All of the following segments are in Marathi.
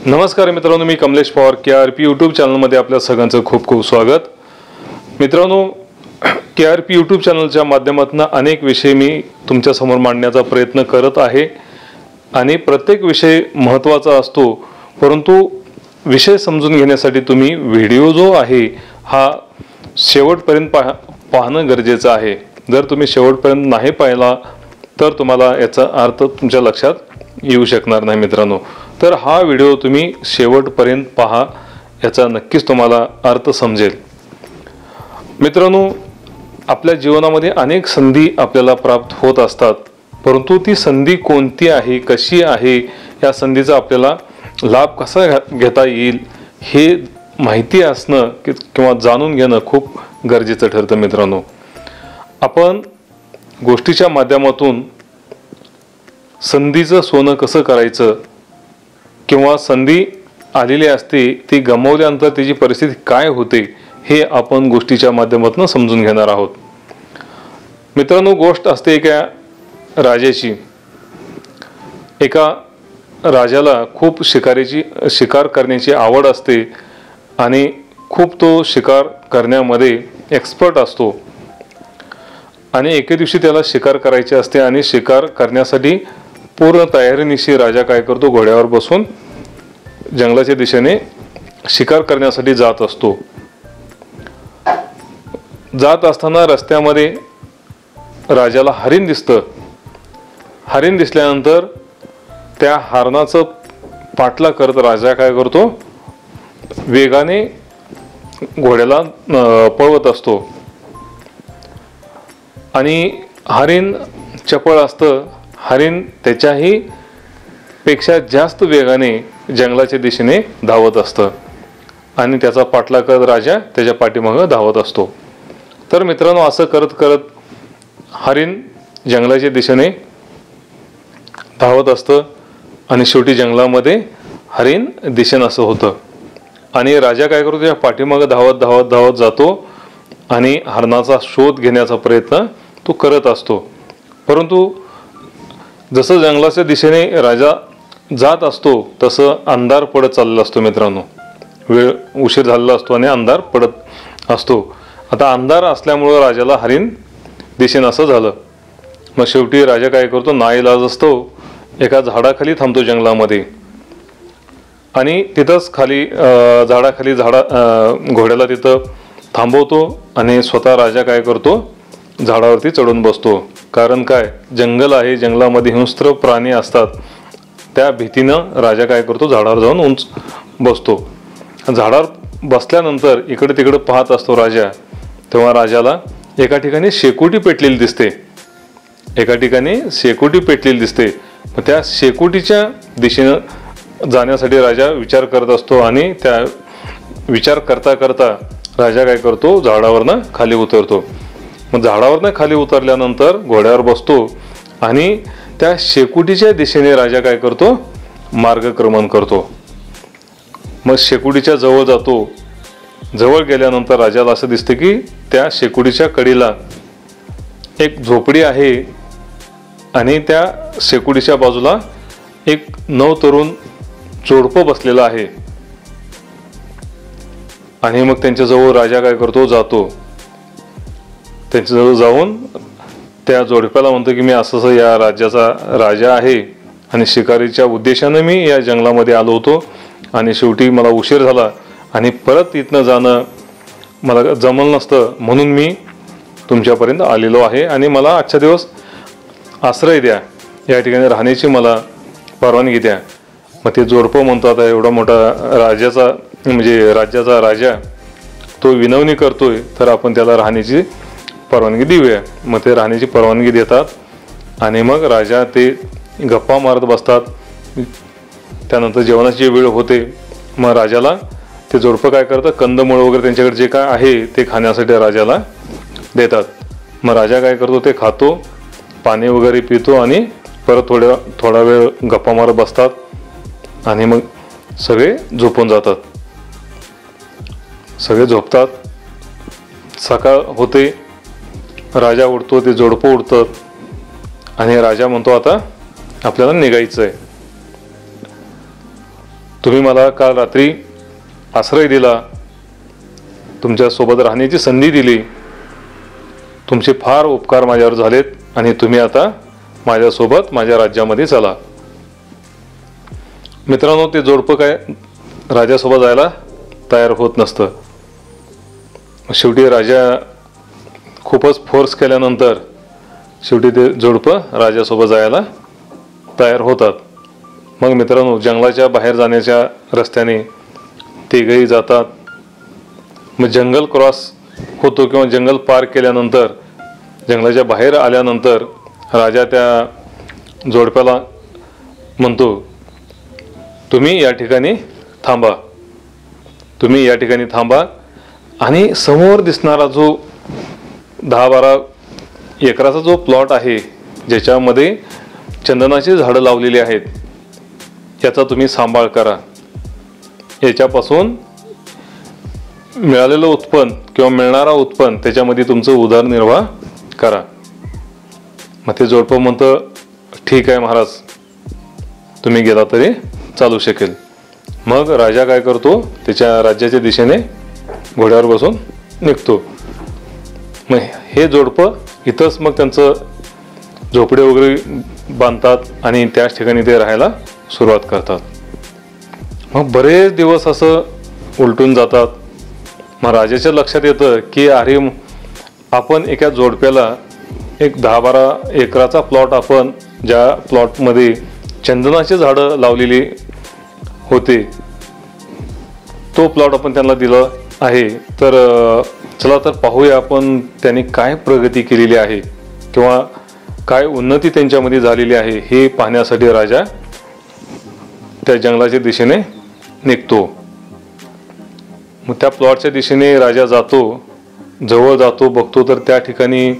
नमस्कार मित्रांनो, मी कमलेश पवार KRP यूट्यूब चॅनलमध्ये आपल्या सगळ्यांचं खूप खूप स्वागत. मित्रांनो, KRP यूट्यूब चॅनलच्या माध्यमातून अनेक विषय मी तुमच्यासमोर मांडण्याचा प्रयत्न करत आहे आणि प्रत्येक विषय महत्त्वाचा असतो, परंतु विषय समजून घेण्यासाठी तुम्ही व्हिडिओ जो आहे हा शेवटपर्यंत पाहणं गरजेचं आहे. जर तुम्ही शेवटपर्यंत नाही पाहिला तर तुम्हाला याचा अर्थ तुमच्या लक्षात येऊ शकणार नाही. मित्रांनो, तर हा व्हिडिओ तुम्ही शेवटपर्यंत पहा, याचा नक्कीच तुम्हाला अर्थ समजेल. मित्रांनो, आपल्या जीवनामध्ये अनेक संधी आपल्याला प्राप्त होत असतात, परंतु ती संधी कोणती आहे, कशी आहे, या संधीचा आपल्याला लाभ कसा घेता येईल हे माहिती असणं किंवा जाणून घेणं खूप गरजेचं ठरतं. मित्रांनो, आपण गोष्टीच्या माध्यमातून संधीचं सोनं कसं करायचं किंवा संधी आलेली असते ती गमावल्यानंतर त्याची परिस्थिती काय होते हे आपण गोष्टीच्या माध्यमातून समजून घेणार आहोत. मित्रांनो, गोष्ट असते एका राजाची. एका राजाला खूप शिकार करण्याची आवड असते आणि खूप तो शिकार करण्यामध्ये एक्सपर्ट असतो. आणि एके दिवशी त्याला शिकार करायचे असते आणि शिकार करण्यासाठी पूर्ण तयारीनिशी राजा काय करतो, घोड्यावर बसून जंगलाच्या दिशेने शिकार करण्यासाठी जात असतो. जात असताना रस्त्यामध्ये राजाला हरिण दिसतं. हरिण दिसल्यानंतर त्या हरणाचं पाठला करत राजा काय करतो, वेगाने घोड्याला पळवत असतो. आणि हरिण चपळ असतं. हरिण त्याच्याही पेक्षा जास्त वेगाने जंगलाच्या दिशेने धावत असतं आणि त्याचा पाठलाग करत राजा त्याच्या पाठीमागे धावत असतो. तर मित्रांनो, असं करत करत हरिण जंगलाच्या दिशेने धावत असतं आणि शेवटी जंगलामध्ये हरिण दिसेनासं होतं. आणि राजा काय करतो, त्या पाठीमागे धावत धावत धावत जातो आणि हरणाचा शोध घेण्याचा प्रयत्न तो करत असतो. परंतु जसं जंगलाच्या दिशेने राजा जात असतो तसं अंधार पडत चाललेला असतो. मित्रांनो, वेळ उशीर झालेला असतो आणि अंधार पडत असतो. आता अंधार असल्यामुळं राजाला हरिण दिसेनासं झालं. मग शेवटी राजा काय करतो, नाईलाज असतो, एका झाडाखाली थांबतो जंगलामध्ये आणि तिथंच खाली झाडाखाली घोड्याला तिथं थांबवतो आणि स्वतः राजा काय करतो, झाडावरती चढून बसतो. कारण काय, जंगल आहे, जंगलामध्ये हिंस्त्र प्राणी असतात. त्या भीतीनं राजा काय करतो, झाडावर जाऊन उंच बसतो. झाडावर बसल्यानंतर इकडे तिकडे पाहत असतो राजा. तेव्हा राजाला एका ठिकाणी शेकोटी पेटलेली दिसते. एका ठिकाणी शेकोटी पेटलेली दिसते. मग त्या शेकोटीच्या दिशेनं जाण्यासाठी राजा विचार करत असतो आणि त्या विचार करता करता राजा काय करतो, झाडावरनं खाली उतरतो. मग झाडावरनं खाली उतरल्यानंतर घोड्यावर बसतो आणि त्या शेकोटीच्या दिशेने राजा काय करतो, मार्गक्रमण करतो. मग शेकोटीच्या जवळ जातो. जवळ गेल्यानंतर राजाला असं दिसतं की त्या शेकोटीच्या कडेला एक झोपडी आहे आणि त्या शेकोटीच्या बाजूला एक नवतरुण जोडपं बसलेलं आहे. आणि मग त्यांच्याजवळ राजा काय करतो, जातो. त्यांच्याजवळ जाऊन त्या जोडप्याला म्हणतो की मी असं या राज्याचा राजा आहे आणि शिकारीच्या उद्देशाने मी या जंगलामध्ये आलो होतो आणि शेवटी मला उशीर झाला आणि परत इथनं जाणं मला जमलं नसतं, म्हणून मी तुमच्यापर्यंत आलेलो आहे आणि मला आजच्या दिवस आश्रय द्या, या ठिकाणी राहण्याची मला परवानगी द्या. मग ते जोडपं म्हणतो, आता एवढा मोठा राज्याचा राजा तो विनवणी करतोय तर आपण त्याला राहण्याची परवानगी देऊया. मग ते राहण्याची परवानगी देतात आणि मग राजा ते गप्पा मारत बसतात. त्यानंतर जेवणाची वेळ होते. मग राजाला ते जोडपं काय करतं, कंदमुळं वगैरे त्यांच्याकडे जे काय आहे ते खाण्यासाठी राजाला देतात. मग राजा काय करतो, ते खातो, पाणी वगैरे पितो आणि परत थोडा वेळ गप्पा मारत बसतात आणि मग सगळे झोपून जातात. सगळे झोपतात. सकाळ होते. राजा उठतो, ते जोडपं उठतात आणि राजा म्हणतो आता आपल्याला निघायचं आहे. तुम्ही मला काल रात्री आश्रय दिला, तुमच्यासोबत राहण्याची संधी दिली, तुमचे फार उपकार माझ्यावर झालेत आणि तुम्ही आता माझ्यासोबत माझ्या राज्यामध्ये चला. मित्रांनो, ते जोडपं काय राजासोबत जायला तयार होत नसतं. शेवटी राजा खूपच फोर्स केल्यानंतर शेवटी ते जोडपं राजासोबत जायला तयार होतात. मग मित्रांनो, जंगलाच्या बाहेर जाण्याच्या रस्त्याने तिघही जातात. मग जंगल क्रॉस होतो किंवा जंगल पार केल्यानंतर जंगलाच्या बाहेर आल्यानंतर राजा त्या जोडप्याला म्हणतो, तुम्ही या ठिकाणी थांबा, तुम्ही या ठिकाणी थांबा आणि समोर दिसणारा जो 10-12 एकराचा जो प्लॉट आहे ज्याच्यामध्ये चंदनाची झाडं लावलेली आहेत, याचा तुम्ही सांभाळ करा. याच्यापासून मिळालेलं उत्पन्न किंवा मिळणारा उत्पन्न त्याच्यामध्ये तुमचं उदरनिर्वाह करा. मग ते जोडपं म्हणतं, ठीक आहे महाराज, तुम्ही गेला तरी चालू शकेल. मग राजा काय करतो, त्याच्या राज्याच्या दिशेने घोड्यावर बसून निघतो. मग हे जोडपं इथंच मग त्यांचं झोपडे वगैरे बांधतात आणि त्याच ठिकाणी ते राहायला सुरुवात करतात. मग बरेच दिवस असं उलटून जातात. मग राजाच्या लक्षात येतं की अरे, आपण एका जोडप्याला एक 10-12 एकराचा प्लॉट, आपण ज्या प्लॉटमध्ये चंदनाची झाडं लावलेली होते, तो प्लॉट आपण त्यांना दिला आहे. तर चला तर पाहूया आपण त्यांनी काय प्रगती केलेली आहे किंवा काय उन्नती त्यांच्यामध्ये झालेली आहे हे पाहण्यासाठी राजा त्या जंगलाच्या दिशेने निघतो. मग त्या प्लॉटच्या दिशेने राजा जातो, जवळ जातो, बघतो तर त्या ठिकाणी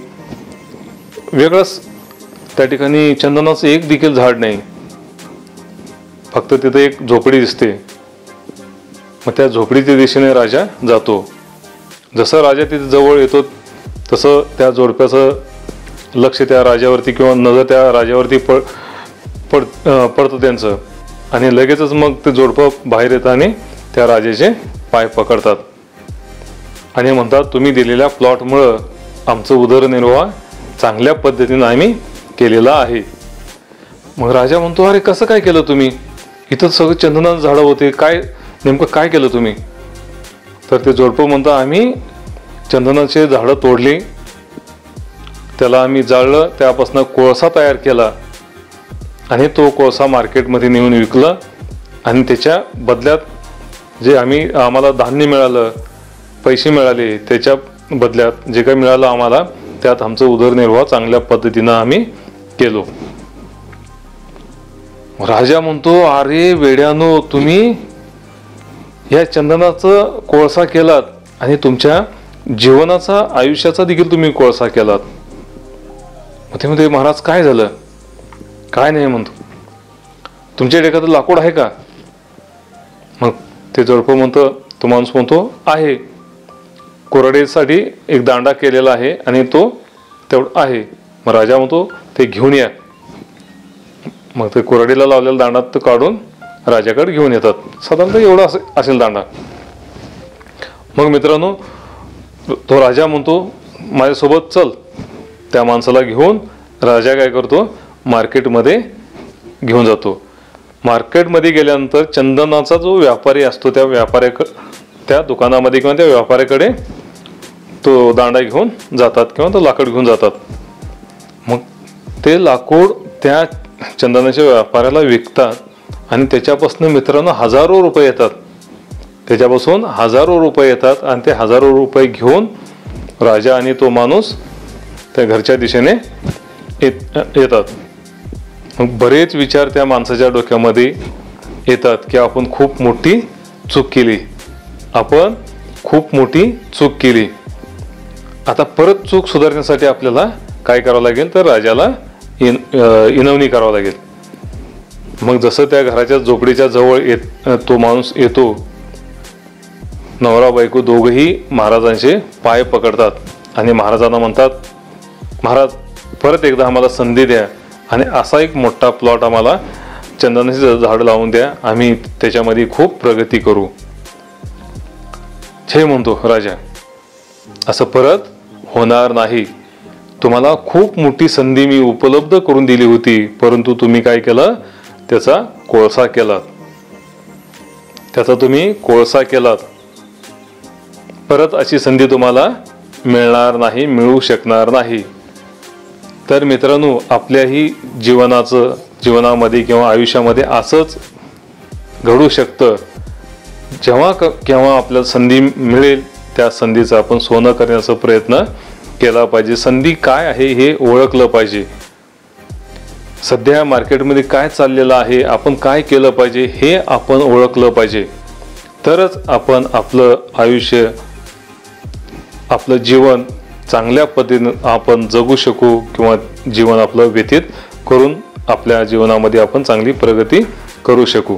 वेगळंच, त्या ठिकाणी चंदनाचं एक देखील झाड नाही, फक्त तिथे एक झोपडी दिसते. मग त्या झोपडीच्या दिशेने राजा जातो. जसं राजा तिथे जवळ येतो तसं त्या जोडप्याचं लक्ष त्या राजावरती किंवा नजर त्या राजावरती पडतं त्यांचं, आणि लगेचच मग ते जोडपं बाहेर येतं आणि त्या राजाचे पाय पकडतात आणि म्हणतात, तुम्ही दिलेल्या प्लॉटमुळं आमचं उदरनिर्वाह चांगल्या पद्धतीनं आम्ही केलेला आहे. मग राजा म्हणतो, अरे कसं काय केलं तुम्ही, इथं सगळं चंदनाचं झाडं होते, काय नेमकं काय केलं तुम्ही. तर ते जोडपं म्हणतं, आम्ही चंदनाचे झाडं तोडली, त्याला आम्ही जाळलं, त्यापासून कोळसा तयार केला आणि तो कोळसा मार्केटमध्ये नेऊन विकला आणि त्याच्या बदल्यात जे आम्हाला धान्य मिळालं, पैसे मिळाले, त्याच्या बदल्यात जे काही मिळालं आम्हाला, त्यात आमचं उदरनिर्वाह चांगल्या पद्धतीनं आम्ही केलो. राजा म्हणतो, अरे वेड्यानो, तुम्ही या चंदनाचं कोळसा केलात आणि तुमच्या जीवनाचा, आयुष्याचा देखील तुम्ही कोळसा केलात. मग ते म्हणते, महाराज काय झालं. काय नाही म्हणतो, तुमच्याकडे एखादं लाकूड आहे का. मग ते जोडपं म्हणतं, तो माणूस म्हणतो, आहे, कोरडेसाठी एक दांडा केलेला आहे आणि तो तेवढा आहे. मग राजा म्हणतो, ते घेऊन या. मग ते कोरडेला लावलेला दांडा तो काढून राजाकडे घेऊन येतात. साधारणतः एवढा असेल दांडा. मग मित्रांनो, तो राजा म्हणतो, माझ्यासोबत चल. त्या माणसाला घेऊन राजा काय करतो, मार्केटमध्ये घेऊन जातो. मार्केटमध्ये गेल्यानंतर चंदनाचा जो व्यापारी असतो त्या दुकानामध्ये किंवा त्या व्यापाऱ्याकडे तो दांडा घेऊन जातात किंवा तो लाकूड घेऊन जातात. मग ते लाकूड त्या चंदनाच्या व्यापाऱ्याला विकतात आणि त्याच्यापासून मित्रांनो हजारो रुपये येतात. त्याच्यापासून हजारो रुपये येतात आणि ते हजारो रुपये घेऊन राजा आणि तो माणूस त्या घरच्या दिशेने येतात. मग बरेच विचार त्या माणसाच्या डोक्यामध्ये येतात की आपण खूप मोठी चूक केली, आपण खूप मोठी चूक केली. आता परत चूक सुधारण्यासाठी आपल्याला काय करावं लागेल, तर राजाला विनवणी करावं लागेल. मग जसं त्या घराच्या झोपडीच्या जवळ तो माणूस येतो, नवरा बायको दोघंही महाराजांचे पाय पकडतात आणि महाराजांना म्हणतात, महाराज परत एकदा आम्हाला संधी द्या आणि असा एक मोठा प्लॉट आम्हाला चंदनाचे झाड लावून द्या, आम्ही त्याच्यामध्ये खूप प्रगती करू. जय म्हणतो राजा. असं परत होणार नाही. तुम्हाला खूप मोठी संधी मी उपलब्ध करून दिली होती, परंतु तुम्ही काय केलं, त्याचा कोळसा केलात. तुम्ही कोळसा केलात. परत अशी संधी तुम्हाला मिळणार नाही, मिळू शकणार नाही. तर मित्रांनो, आपल्याही जीवनामध्ये किंवा आयुष्यामध्ये असंच घडू शकतं. जेव्हा केव्हा आपल्याला संधी मिळेल त्या संधीचा आपण सोनं करण्याचा प्रयत्न केला पाहिजे. संधी काय आहे हे ओळखलं पाहिजे. सध्या मार्केटमध्ये काय चाललेलं आहे, आपण काय केलं पाहिजे हे आपण ओळखलं पाहिजे. तरच आपण आपलं आयुष्य, आपलं जीवन चांगल्या पद्धतीने आपण जगू शकू किंवा जीवन आपलं व्यतीत करून आपल्या जीवनामध्ये आपण चांगली प्रगती करू शकू.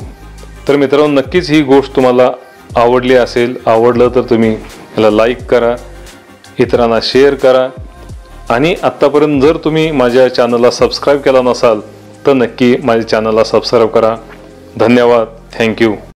तर मित्रांनो, नक्कीच ही गोष्ट तुम्हाला आवडली असेल. आवडलं तर तुम्ही याला लाईक करा, इतरांना शेअर करा आणि आत्तापर्यंत जर तुम्ही माझ्या चॅनलला सबस्क्राईब केला नसाल तर नक्की माझ्या चॅनलला सबस्क्राईब करा. धन्यवाद. थँक्यू.